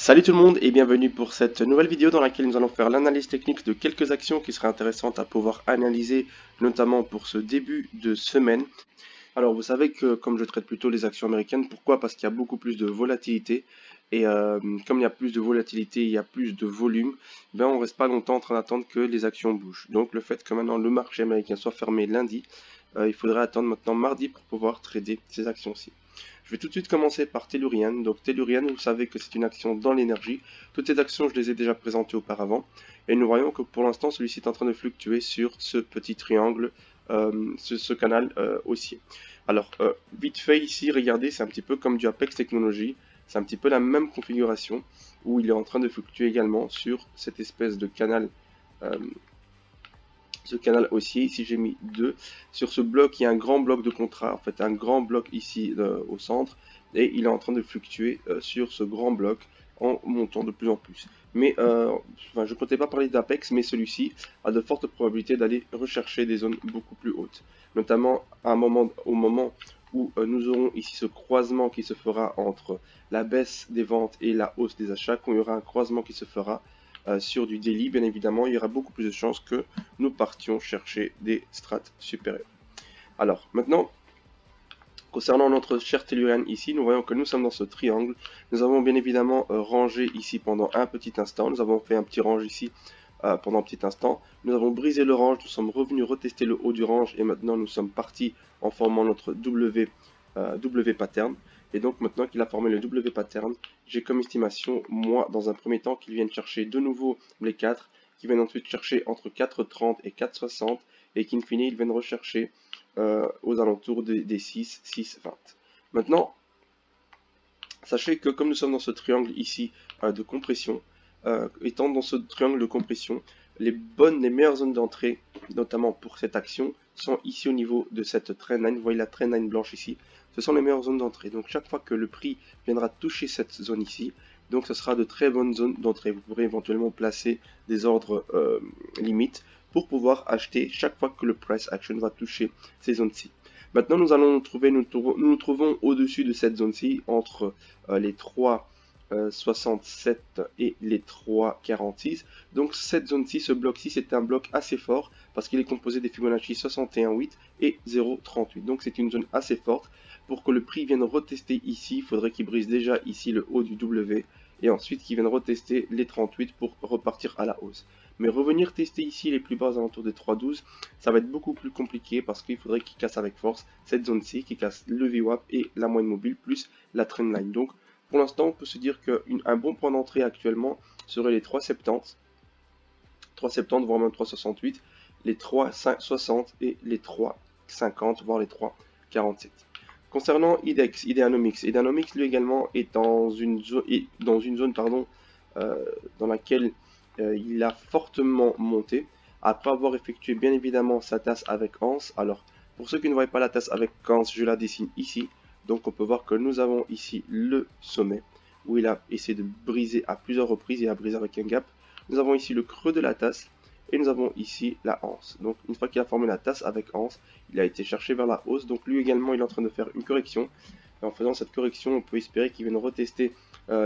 Salut tout le monde et bienvenue pour cette nouvelle vidéo dans laquelle nous allons faire l'analyse technique de quelques actions qui seraient intéressantes à pouvoir analyser, notamment pour ce début de semaine. Alors vous savez que comme je traite plutôt les actions américaines, pourquoi? Parce qu'il y a beaucoup plus de volatilité et comme il y a plus de volatilité, il y a plus de volume, ben on reste pas longtemps en train d'attendre que les actions bougent. Donc le fait que maintenant le marché américain soit fermé lundi, il faudrait attendre maintenant mardi pour pouvoir trader ces actions-ci. Je vais tout de suite commencer par Tellurian. Donc Tellurian, vous savez que c'est une action dans l'énergie. Toutes ces actions, je les ai déjà présentées auparavant. Et nous voyons que pour l'instant, celui-ci est en train de fluctuer sur ce petit triangle, ce canal haussier. Alors, vite fait ici, regardez, c'est un petit peu comme du Apex Technologies. C'est un petit peu la même configuration où il est en train de fluctuer également sur cette espèce de canal haussier. Ici j'ai mis 2. Sur ce bloc, il y a un grand bloc de contrat, en fait un grand bloc ici au centre, et il est en train de fluctuer sur ce grand bloc en montant de plus en plus. Mais je ne comptais pas parler d'Apex, mais celui-ci a de fortes probabilités d'aller rechercher des zones beaucoup plus hautes, notamment au moment où nous aurons ici ce croisement qui se fera entre la baisse des ventes et la hausse des achats. Quand il y aura un croisement qui se fera sur du daily, bien évidemment, il y aura beaucoup plus de chances que nous partions chercher des strates supérieures. Alors, maintenant, concernant notre cher Tellurian ici, nous voyons que nous sommes dans ce triangle. Nous avons bien évidemment rangé ici pendant un petit instant. Nous avons fait un petit range ici pendant un petit instant. Nous avons brisé le range, nous sommes revenus retester le haut du range et maintenant nous sommes partis en formant notre W pattern. Et donc maintenant qu'il a formé le W pattern, j'ai comme estimation, moi, dans un premier temps, qu'il vienne chercher de nouveau les 4, qu'il vienne ensuite chercher entre 4,30 et 4,60, et qu'in fine, il vienne rechercher aux alentours des 6, 6,20. Maintenant, sachez que comme nous sommes dans ce triangle ici de compression, étant dans ce triangle de compression, les meilleures zones d'entrée, notamment pour cette action, sont ici au niveau de cette trendline. Vous voyez la trendline blanche ici. Ce sont les meilleures zones d'entrée. Donc chaque fois que le prix viendra toucher cette zone ici, donc ce sera de très bonnes zones d'entrée. Vous pourrez éventuellement placer des ordres limites pour pouvoir acheter chaque fois que le price action va toucher ces zones-ci. Maintenant, nous nous trouvons au-dessus de cette zone-ci, entre les 3,67 et les 3,46. Donc cette zone-ci, ce bloc-ci, c'est un bloc assez fort parce qu'il est composé des Fibonacci 61,8 et 0,38. Donc c'est une zone assez forte. Pour que le prix vienne retester ici, il faudrait qu'il brise déjà ici le haut du W et ensuite qu'il vienne retester les 38 pour repartir à la hausse. Mais revenir tester ici les plus bas alentours des 3,12, ça va être beaucoup plus compliqué parce qu'il faudrait qu'il casse avec force cette zone-ci, qui casse le VWAP et la moyenne mobile plus la trendline. Donc pour l'instant, on peut se dire qu'un bon point d'entrée actuellement serait les 3,70, 3,70 voire même 3,68, les 3,60 et les 3,50 voire les 3,47. Concernant IDEX, Ideanomics lui également est dans une zone dans laquelle il a fortement monté après avoir effectué bien évidemment sa tasse avec Hans. Alors pour ceux qui ne voient pas la tasse avec Hans, je la dessine ici. Donc on peut voir que nous avons ici le sommet où il a essayé de briser à plusieurs reprises et a brisé avec un gap. Nous avons ici le creux de la tasse et nous avons ici la anse. Donc une fois qu'il a formé la tasse avec anse, il a été cherché vers la hausse. Donc lui également il est en train de faire une correction. Et en faisant cette correction, on peut espérer qu'il vienne retester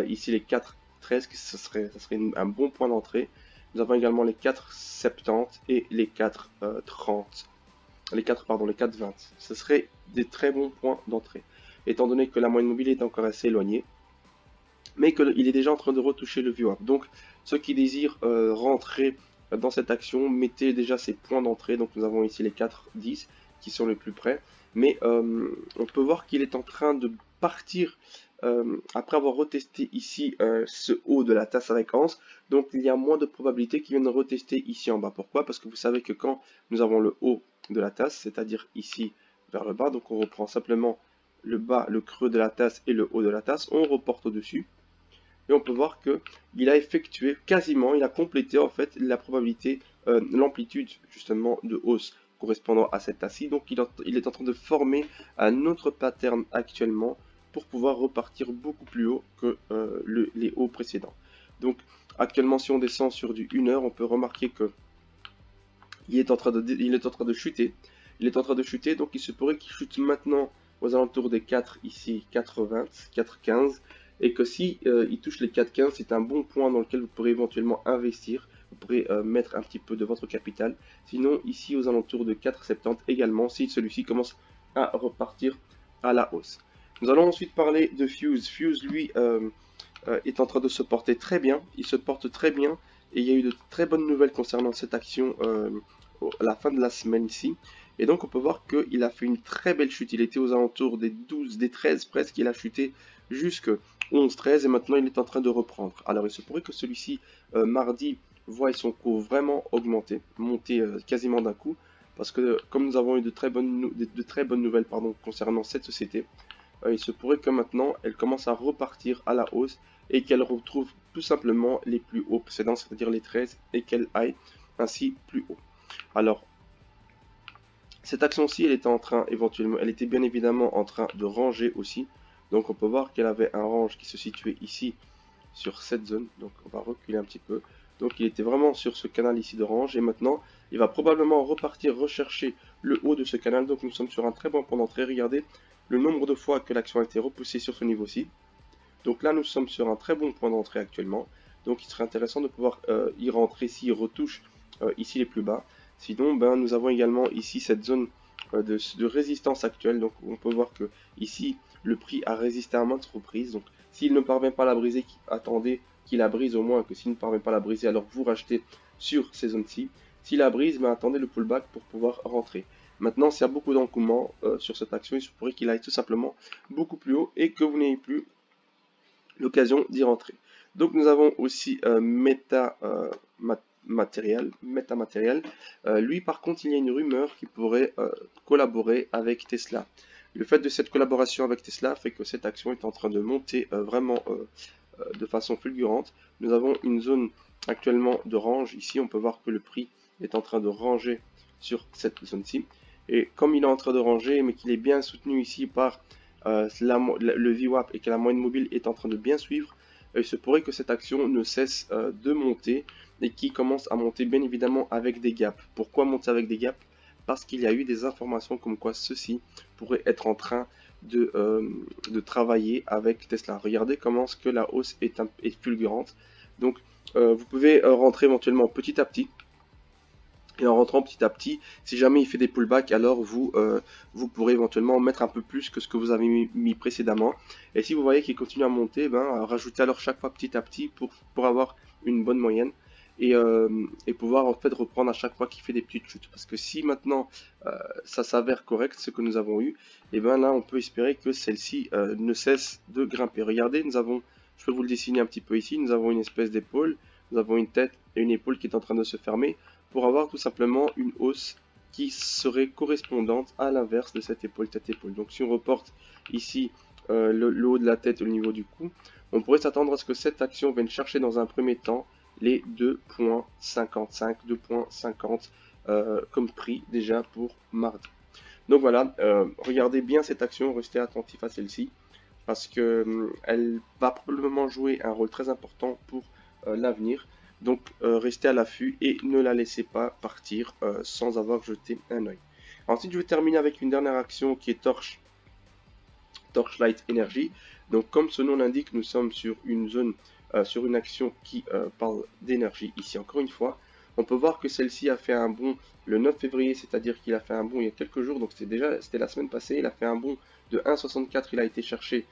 ici les 4,13, que ce serait un bon point d'entrée. Nous avons également les 4,70 et les 4,30. Les 4,20. Ce serait des très bons points d'entrée. Étant donné que la moyenne mobile est encore assez éloignée, mais qu'il est déjà en train de retoucher le VWAP. Donc ceux qui désirent rentrer dans cette action, mettez déjà ces points d'entrée. Donc nous avons ici les 4,10 qui sont les plus près. Mais on peut voir qu'il est en train de partir après avoir retesté ici ce haut de la tasse avec Hans. Donc il y a moins de probabilité qu'il vienne retester ici en bas. Pourquoi? Parce que vous savez que quand nous avons le haut de la tasse, c'est-à-dire ici vers le bas, donc on reprend simplement le bas, le creux de la tasse et le haut de la tasse, on reporte au-dessus. Et on peut voir qu'il a effectué quasiment, il a complété en fait la probabilité, l'amplitude justement de hausse correspondant à cette tasse-ci. Donc il est en train de former un autre pattern actuellement pour pouvoir repartir beaucoup plus haut que les hauts précédents. Donc actuellement si on descend sur du 1 heure, on peut remarquer que il est en train de chuter. Il est en train de chuter, donc il se pourrait qu'il chute maintenant aux alentours des 4 ici, 4,20, 4,15. et que si il touche les 4,15, c'est un bon point dans lequel vous pourrez éventuellement investir. Vous pourrez mettre un petit peu de votre capital. Sinon, ici aux alentours de 4,70 également, si celui-ci commence à repartir à la hausse. Nous allons ensuite parler de Fuse. Fuse, lui, est en train de se porter très bien. Il se porte très bien et il y a eu de très bonnes nouvelles concernant cette action à la fin de la semaine ici. Et donc on peut voir qu'il a fait une très belle chute. Il était aux alentours des 12, des 13 presque. Il a chuté jusqu'à 11, 13 et maintenant il est en train de reprendre. Alors il se pourrait que celui-ci, mardi, voit son cours vraiment augmenter, monter quasiment d'un coup. Parce que comme nous avons eu de très bonnes nouvelles concernant cette société, il se pourrait que maintenant elle commence à repartir à la hausse et qu'elle retrouve tout simplement les plus hauts précédents, c'est-à-dire les 13, et qu'elle aille ainsi plus haut. Alors, cette action-ci, elle était en train éventuellement, elle était bien évidemment en train de ranger aussi. Donc on peut voir qu'elle avait un range qui se situait ici sur cette zone. Donc on va reculer un petit peu. Donc il était vraiment sur ce canal ici de range et maintenant il va probablement repartir rechercher le haut de ce canal. Donc nous sommes sur un très bon point d'entrée. Regardez le nombre de fois que l'action a été repoussée sur ce niveau-ci. Donc là nous sommes sur un très bon point d'entrée actuellement. Donc il serait intéressant de pouvoir y rentrer s'il retouche ici les plus bas. Sinon nous avons également ici cette zone de résistance actuelle. Donc on peut voir que ici le prix a résisté à maintes reprises. Donc s'il ne parvient pas à la briser, attendez qu'il la brise au moins, que s'il ne parvient pas à la briser, alors vous rachetez sur ces zones-ci. S'il la brise, attendez le pullback pour pouvoir rentrer. Maintenant, s'il y a beaucoup d'engouement sur cette action, il se pourrait qu'il aille tout simplement beaucoup plus haut et que vous n'ayez plus l'occasion d'y rentrer. Donc nous avons aussi Metamaterial. Lui, par contre, il y a une rumeur qui pourrait collaborer avec Tesla. Le fait de cette collaboration avec Tesla fait que cette action est en train de monter vraiment de façon fulgurante. Nous avons une zone actuellement de range. Ici, on peut voir que le prix est en train de ranger sur cette zone-ci. Et comme il est en train de ranger, mais qu'il est bien soutenu ici par le VWAP et que la moyenne mobile est en train de bien suivre, il se pourrait que cette action ne cesse de monter et qui commence à monter bien évidemment avec des gaps. Pourquoi monter avec des gaps? Parce qu'il y a eu des informations comme quoi ceci pourrait être en train de travailler avec Tesla. Regardez comment ce que la hausse est fulgurante. Donc vous pouvez rentrer éventuellement petit à petit. Et en rentrant petit à petit, si jamais il fait des pullbacks, alors vous pourrez éventuellement mettre un peu plus que ce que vous avez mis précédemment. Et si vous voyez qu'il continue à monter, rajoutez alors chaque fois petit à petit pour avoir une bonne moyenne. Et pouvoir en fait reprendre à chaque fois qu'il fait des petites chutes. Parce que si maintenant ça s'avère correct, ce que nous avons eu, et là on peut espérer que celle-ci ne cesse de grimper. Regardez, je peux vous le dessiner un petit peu ici, nous avons une espèce d'épaule, nous avons une tête et une épaule qui est en train de se fermer pour avoir tout simplement une hausse qui serait correspondante à l'inverse de cette épaule, tête épaule. Donc si on reporte ici le haut de la tête au niveau du cou, on pourrait s'attendre à ce que cette action vienne chercher dans un premier temps les 2.55, 2.50 comme prix déjà pour mardi. Donc voilà, regardez bien cette action, restez attentif à celle-ci parce que elle va probablement jouer un rôle très important pour l'avenir. Donc restez à l'affût et ne la laissez pas partir sans avoir jeté un œil. Ensuite, je vais terminer avec une dernière action qui est Torchlight Energy. Donc comme ce nom l'indique, nous sommes sur une zone, sur une action qui parle d'énergie. Ici encore une fois, on peut voir que celle-ci a fait un bond le 9 février, c'est-à-dire qu'il a fait un bond il y a quelques jours, donc c'était la semaine passée, il a fait un bond de 1,64, il a été chercher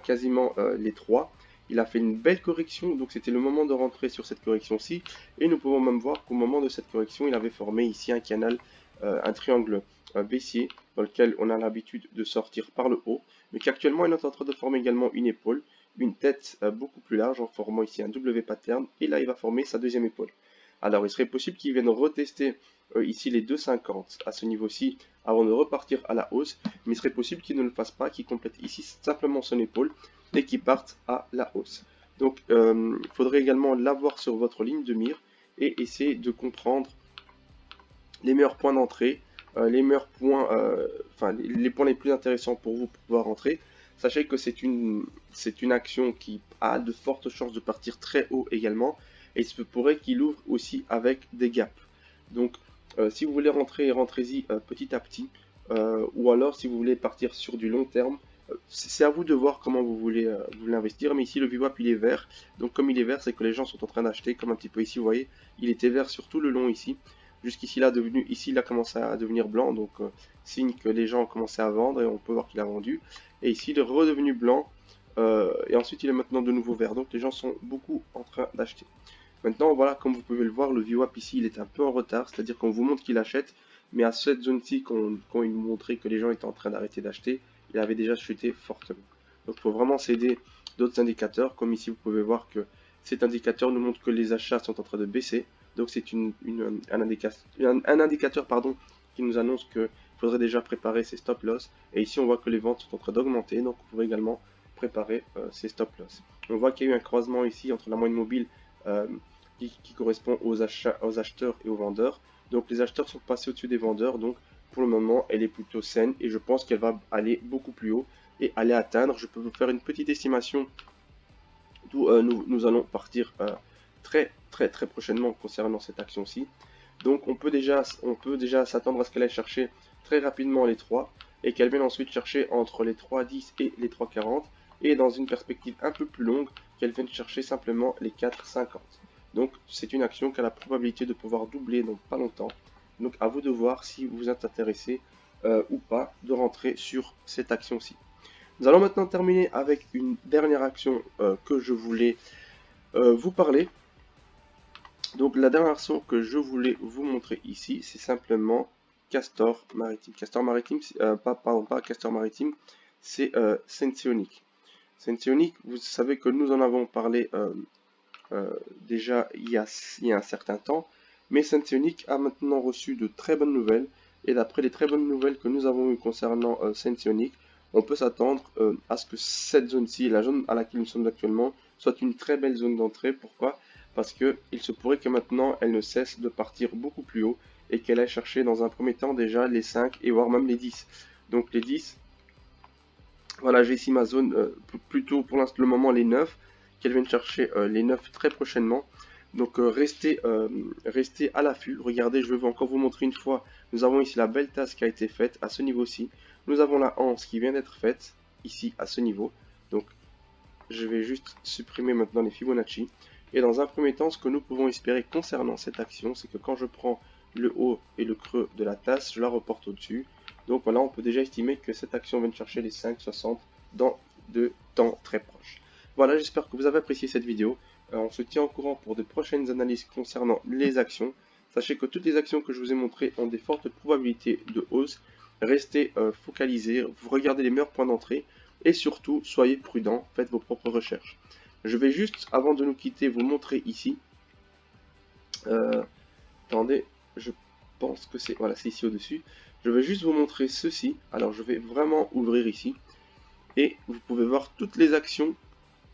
quasiment les 3. Il a fait une belle correction, donc c'était le moment de rentrer sur cette correction-ci. Et nous pouvons même voir qu'au moment de cette correction, il avait formé ici un canal, un triangle baissier, dans lequel on a l'habitude de sortir par le haut, mais qu'actuellement il est en train de former également une épaule, une tête beaucoup plus large en formant ici un W pattern, et là il va former sa deuxième épaule. Alors il serait possible qu'il vienne retester ici les 2,50 à ce niveau-ci avant de repartir à la hausse, mais il serait possible qu'il ne le fasse pas, qu'il complète ici simplement son épaule et qu'il parte à la hausse. Donc il faudrait également l'avoir sur votre ligne de mire et essayer de comprendre les meilleurs points d'entrée, les meilleurs points, les points les plus intéressants pour vous pour pouvoir rentrer. Sachez que c'est une action qui a de fortes chances de partir très haut également, et il se pourrait qu'il ouvre aussi avec des gaps. Donc si vous voulez rentrer, rentrez-y petit à petit, ou alors si vous voulez partir sur du long terme, C'est à vous de voir comment vous voulez investir, mais ici le VWAP il est vert, donc comme il est vert c'est que les gens sont en train d'acheter, comme un petit peu ici vous voyez, il était vert sur tout le long ici, jusqu'ici là ici il a commencé à devenir blanc, donc signe que les gens ont commencé à vendre et on peut voir qu'il a vendu, et ici il est redevenu blanc, et ensuite il est maintenant de nouveau vert, donc les gens sont beaucoup en train d'acheter. Maintenant voilà, comme vous pouvez le voir, le VWAP ici il est un peu en retard, c'est à dire qu'on vous montre qu'il achète, mais à cette zone-ci quand il montrait que les gens étaient en train d'arrêter d'acheter, il avait déjà chuté fortement. Donc il faut vraiment s'aider d'autres indicateurs, comme ici vous pouvez voir que cet indicateur nous montre que les achats sont en train de baisser. Donc c'est un indicateur pardon, qui nous annonce qu'il faudrait déjà préparer ses stop loss. Et ici on voit que les ventes sont en train d'augmenter, donc on pourrait également préparer ses stop loss. On voit qu'il y a eu un croisement ici entre la moyenne mobile qui correspond aux acheteurs et aux vendeurs. Donc les acheteurs sont passés au-dessus des vendeurs, donc pour le moment elle est plutôt saine et je pense qu'elle va aller beaucoup plus haut et aller atteindre, je peux vous faire une petite estimation d'où nous allons partir très prochainement concernant cette action-ci. Donc on peut déjà s'attendre à ce qu'elle aille chercher très rapidement les 3 et qu'elle vienne ensuite chercher entre les 3,10 et les 3,40 et dans une perspective un peu plus longue qu'elle vienne chercher simplement les 4,50. Donc c'est une action qui a la probabilité de pouvoir doubler dans pas longtemps. Donc à vous de voir si vous êtes intéressé ou pas de rentrer sur cette action-ci. Nous allons maintenant terminer avec une dernière action que je voulais vous parler. Donc la dernière action que je voulais vous montrer ici, c'est simplement Castor Maritime. Castor Maritime, pas Castor Maritime, c'est Senseonic. Senseonic, vous savez que nous en avons parlé déjà il y a un certain temps, mais Senseonic a maintenant reçu de très bonnes nouvelles, et d'après les très bonnes nouvelles que nous avons eues concernant Senseonic, on peut s'attendre à ce que cette zone-ci, la zone à laquelle nous sommes actuellement, soit une très belle zone d'entrée. Pourquoi? Parce qu'il se pourrait que maintenant elle ne cesse de partir beaucoup plus haut et qu'elle aille chercher dans un premier temps déjà les 5 et voire même les 10. Donc les 10, voilà, j'ai ici ma zone, plutôt pour le moment les 9, qu'elle vienne chercher les 9 très prochainement. Donc restez à l'affût. Regardez, je vais encore vous montrer une fois. Nous avons ici la belle tasse qui a été faite à ce niveau-ci. Nous avons la anse qui vient d'être faite ici à ce niveau. Donc je vais juste supprimer maintenant les Fibonacci. Et dans un premier temps, ce que nous pouvons espérer concernant cette action, c'est que quand je prends le haut et le creux de la tasse, je la reporte au-dessus. Donc voilà, on peut déjà estimer que cette action vient chercher les 5,60 dans de temps très proches. Voilà, j'espère que vous avez apprécié cette vidéo. On se tient au courant pour de prochaines analyses concernant les actions. Sachez que toutes les actions que je vous ai montrées ont des fortes probabilités de hausse. Restez focalisés, vous regardez les meilleurs points d'entrée et surtout soyez prudents, faites vos propres recherches. Je vais juste, avant de nous quitter, vous montrer ici. Attendez, je pense que c'est voilà, c'est ici au-dessus. Je vais juste vous montrer ceci. Alors je vais vraiment ouvrir ici et vous pouvez voir toutes les actions,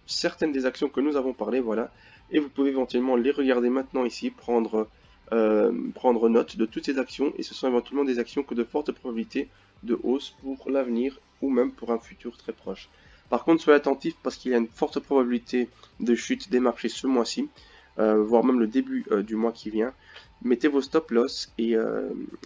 certaines des actions que nous avons parlé, voilà. Et vous pouvez éventuellement les regarder maintenant ici, prendre note de toutes ces actions, et ce sont éventuellement des actions que de fortes probabilités de hausse pour l'avenir ou même pour un futur très proche. Par contre, soyez attentifs parce qu'il y a une forte probabilité de chute des marchés ce mois-ci, voire même le début du mois qui vient. Mettez vos stop loss et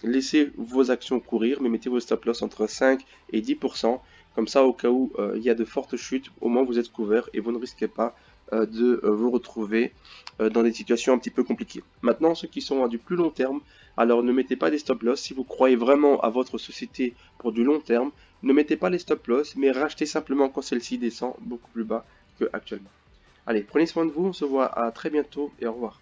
laissez vos actions courir, mais mettez vos stop loss entre 5 et 10%. Comme ça, au cas où il y a de fortes chutes, au moins vous êtes couvert et vous ne risquez pas de vous retrouver dans des situations un petit peu compliquées. Maintenant, ceux qui sont à du plus long terme, alors ne mettez pas des stop loss. Si vous croyez vraiment à votre société pour du long terme, ne mettez pas les stop loss, mais rachetez simplement quand celle-ci descend beaucoup plus bas que actuellement. Allez, prenez soin de vous, on se voit à très bientôt et au revoir.